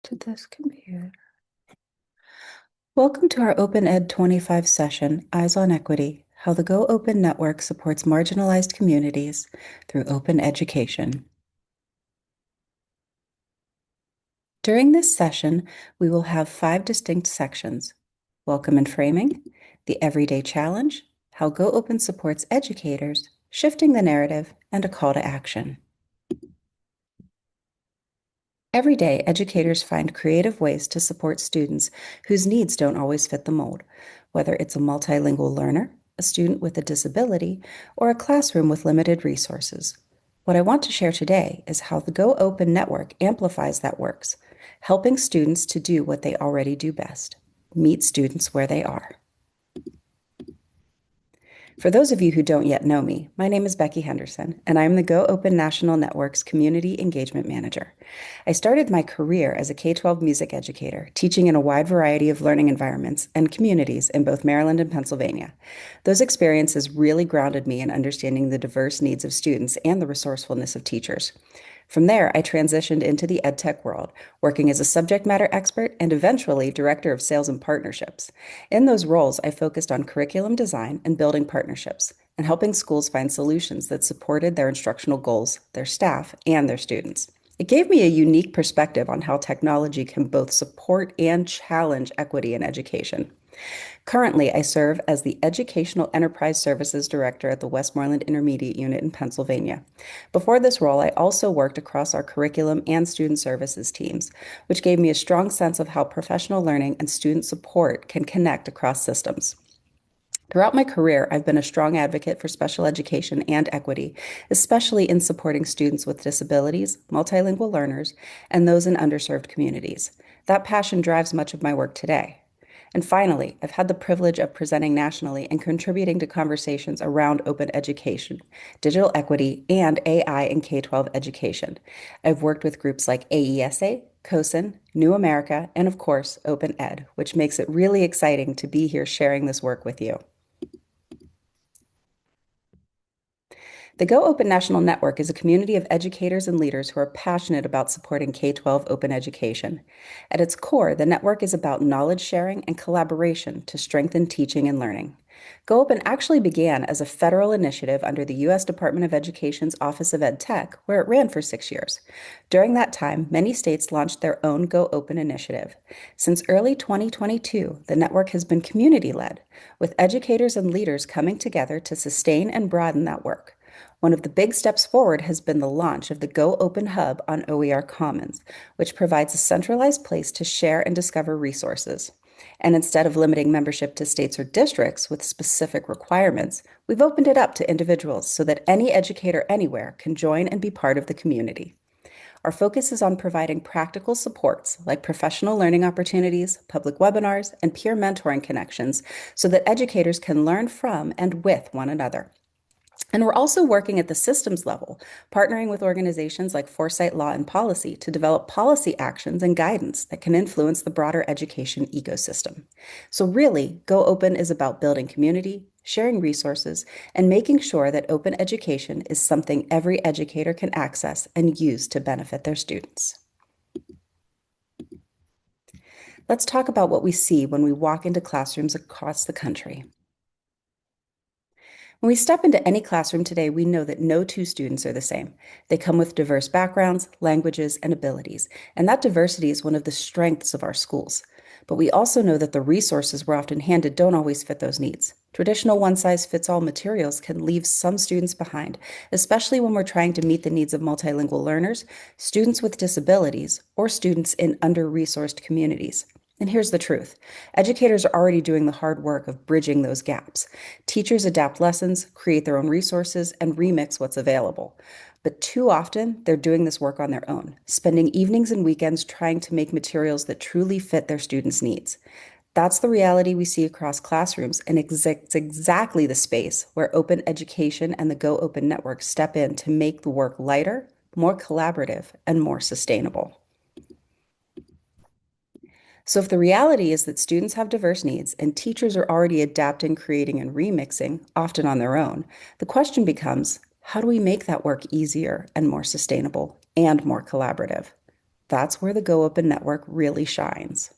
to this computer. Welcome to our Open Ed 25 session, Eyes on Equity, How the Go Open Network Supports Marginalized Communities Through Open Education. During this session, we will have 5 distinct sections: Welcome and Framing, the Everyday Challenge, How Go Open Supports Educators, Shifting the Narrative, and a Call to Action. Every day, educators find creative ways to support students whose needs don't always fit the mold, whether it's a multilingual learner, a student with a disability, or a classroom with limited resources. What I want to share today is how the Go Open Network amplifies that works, helping students to do what they already do best: meet students where they are. For those of you who don't yet know me, my name is Becky Henderson, and I'm the Go Open National Network's Community Engagement Manager. I started my career as a K-12 music educator, teaching in a wide variety of learning environments and communities in both Maryland and Pennsylvania. Those experiences really grounded me in understanding the diverse needs of students and the resourcefulness of teachers. From there, I transitioned into the EdTech world, working as a subject matter expert and eventually director of sales and partnerships. In those roles, I focused on curriculum design and building partnerships, and helping schools find solutions that supported their instructional goals, their staff, and their students. It gave me a unique perspective on how technology can both support and challenge equity in education. Currently, I serve as the Educational Enterprise Services Director at the Westmoreland Intermediate Unit in Pennsylvania. Before this role, I also worked across our curriculum and student services teams, which gave me a strong sense of how professional learning and student support can connect across systems. Throughout my career, I've been a strong advocate for special education and equity, especially in supporting students with disabilities, multilingual learners, and those in underserved communities. That passion drives much of my work today. And finally, I've had the privilege of presenting nationally and contributing to conversations around open education, digital equity, and AI in K-12 education. I've worked with groups like AESA, COSIN, New America, and of course, Open Ed, which makes it really exciting to be here sharing this work with you. The Go Open National Network is a community of educators and leaders who are passionate about supporting K-12 open education. At its core, the network is about knowledge sharing and collaboration to strengthen teaching and learning. Go Open actually began as a federal initiative under the U.S. Department of Education's Office of Ed Tech, where it ran for 6 years. During that time, many states launched their own Go Open initiative. Since early 2022, the network has been community-led, with educators and leaders coming together to sustain and broaden that work. One of the big steps forward has been the launch of the Go Open Hub on OER Commons, which provides a centralized place to share and discover resources. And instead of limiting membership to states or districts with specific requirements, we've opened it up to individuals so that any educator anywhere can join and be part of the community. Our focus is on providing practical supports like professional learning opportunities, public webinars, and peer mentoring connections so that educators can learn from and with one another. And we're also working at the systems level, partnering with organizations like Foresight Law and Policy to develop policy actions and guidance that can influence the broader education ecosystem. So really, Go Open is about building community, sharing resources, and making sure that open education is something every educator can access and use to benefit their students. Let's talk about what we see when we walk into classrooms across the country. When we step into any classroom today, we know that no two students are the same. They come with diverse backgrounds, languages, and abilities, and that diversity is one of the strengths of our schools. But we also know that the resources we're often handed don't always fit those needs. Traditional one-size-fits-all materials can leave some students behind, especially when we're trying to meet the needs of multilingual learners, students with disabilities, or students in under-resourced communities. And here's the truth. Educators are already doing the hard work of bridging those gaps. Teachers adapt lessons, create their own resources, and remix what's available. But too often, they're doing this work on their own, spending evenings and weekends trying to make materials that truly fit their students' needs. That's the reality we see across classrooms, and it's exactly the space where open education and the Go Open Network step in to make the work lighter, more collaborative, and more sustainable. So if the reality is that students have diverse needs and teachers are already adapting, creating, and remixing, often on their own, the question becomes, how do we make that work easier and more sustainable and more collaborative? That's where the Go Open Network really shines.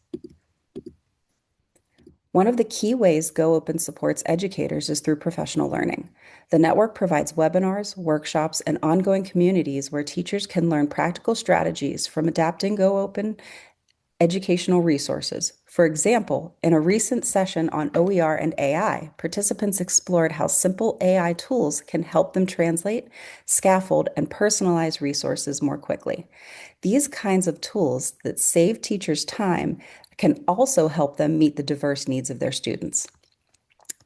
One of the key ways Go Open supports educators is through professional learning. The network provides webinars, workshops, and ongoing communities where teachers can learn practical strategies from adapting Go Open educational resources. For example, in a recent session on OER and AI, participants explored how simple AI tools can help them translate, scaffold, and personalize resources more quickly. These kinds of tools that save teachers time can also help them meet the diverse needs of their students.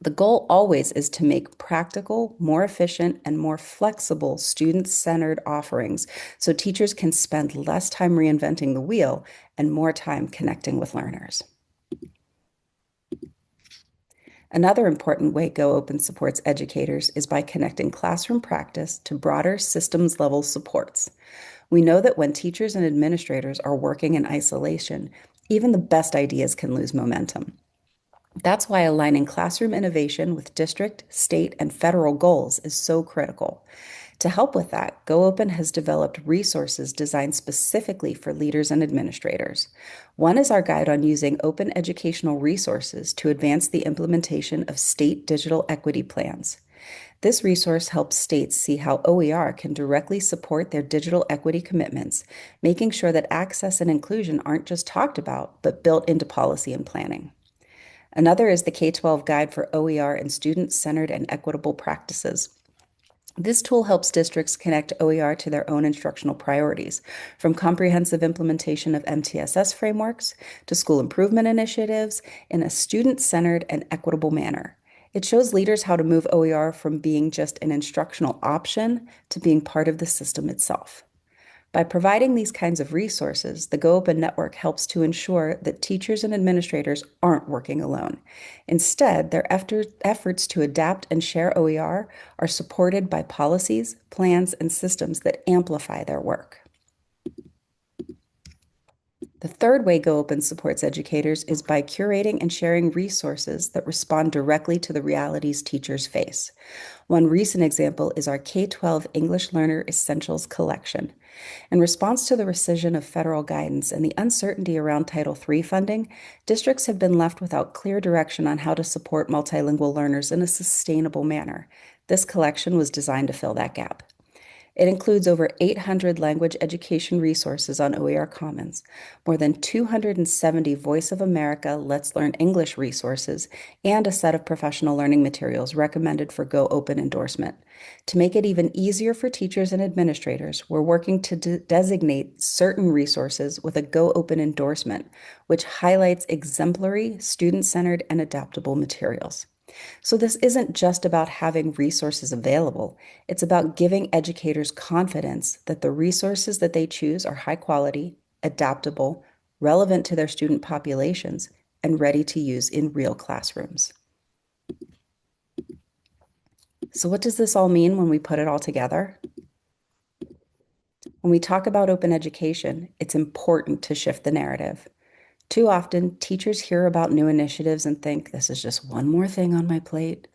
The goal always is to make practical, more efficient, and more flexible student-centered offerings so teachers can spend less time reinventing the wheel and more time connecting with learners. Another important way Go Open supports educators is by connecting classroom practice to broader systems level supports. We know that when teachers and administrators are working in isolation, even the best ideas can lose momentum. That's why aligning classroom innovation with district, state, and federal goals is so critical. To help with that, Go Open has developed resources designed specifically for leaders and administrators. One is our guide on using open educational resources to advance the implementation of state digital equity plans. This resource helps states see how OER can directly support their digital equity commitments, making sure that access and inclusion aren't just talked about, but built into policy and planning. Another is the K-12 Guide for OER and Student-Centered and Equitable Practices. This tool helps districts connect OER to their own instructional priorities, from comprehensive implementation of MTSS frameworks to school improvement initiatives in a student-centered and equitable manner. It shows leaders how to move OER from being just an instructional option to being part of the system itself. By providing these kinds of resources, the Go Open Network helps to ensure that teachers and administrators aren't working alone. Instead, their efforts to adapt and share OER are supported by policies, plans, and systems that amplify their work. The third way Go Open supports educators is by curating and sharing resources that respond directly to the realities teachers face. One recent example is our K-12 English Learner Essentials collection. In response to the rescission of federal guidance and the uncertainty around Title III funding, districts have been left without clear direction on how to support multilingual learners in a sustainable manner. This collection was designed to fill that gap. It includes over 800 language education resources on OER Commons, more than 270 Voice of America Let's Learn English resources, and a set of professional learning materials recommended for Go Open endorsement. To make it even easier for teachers and administrators, we're working to designate certain resources with a Go Open endorsement, which highlights exemplary, student-centered, and adaptable materials. So this isn't just about having resources available. It's about giving educators confidence that the resources that they choose are high quality, adaptable, relevant to their student populations, and ready to use in real classrooms. So what does this all mean when we put it all together? When we talk about open education, it's important to shift the narrative. Too often, teachers hear about new initiatives and think this is just one more thing on my plate.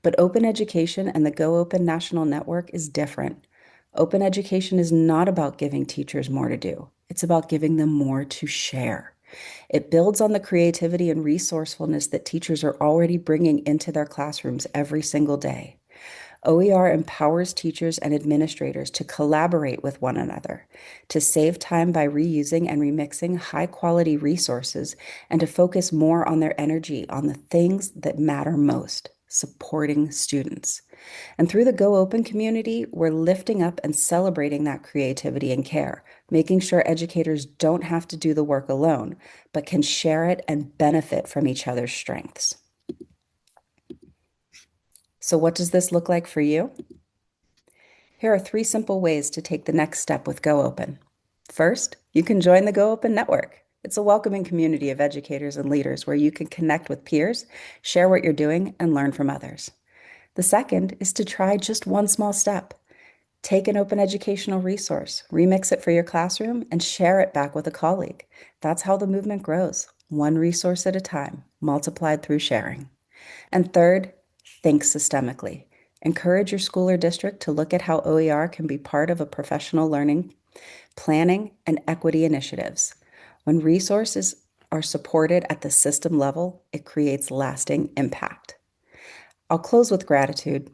But open education and the Go Open National Network is different. Open education is not about giving teachers more to do. It's about giving them more to share. It builds on the creativity and resourcefulness that teachers are already bringing into their classrooms every single day. OER empowers teachers and administrators to collaborate with one another, to save time by reusing and remixing high-quality resources, and to focus more on their energy on the things that matter most, supporting students. And through the Go Open community, we're lifting up and celebrating that creativity and care, making sure educators don't have to do the work alone, but can share it and benefit from each other's strengths. So what does this look like for you? Here are 3 simple ways to take the next step with Go Open. First, you can join the Go Open Network. It's a welcoming community of educators and leaders where you can connect with peers, share what you're doing, and learn from others. The second is to try just one small step. Take an open educational resource, remix it for your classroom, and share it back with a colleague. That's how the movement grows, one resource at a time, multiplied through sharing. And third, think systemically. Encourage your school or district to look at how OER can be part of a professional learning planning, and equity initiatives. When resources are supported at the system level, it creates lasting impact. I'll close with gratitude.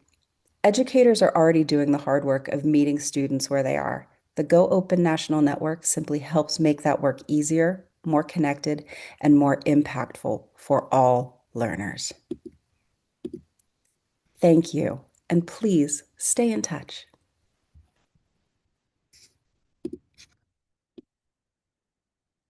Educators are already doing the hard work of meeting students where they are. The Go Open National Network simply helps make that work easier, more connected, and more impactful for all learners. Thank you, and please stay in touch.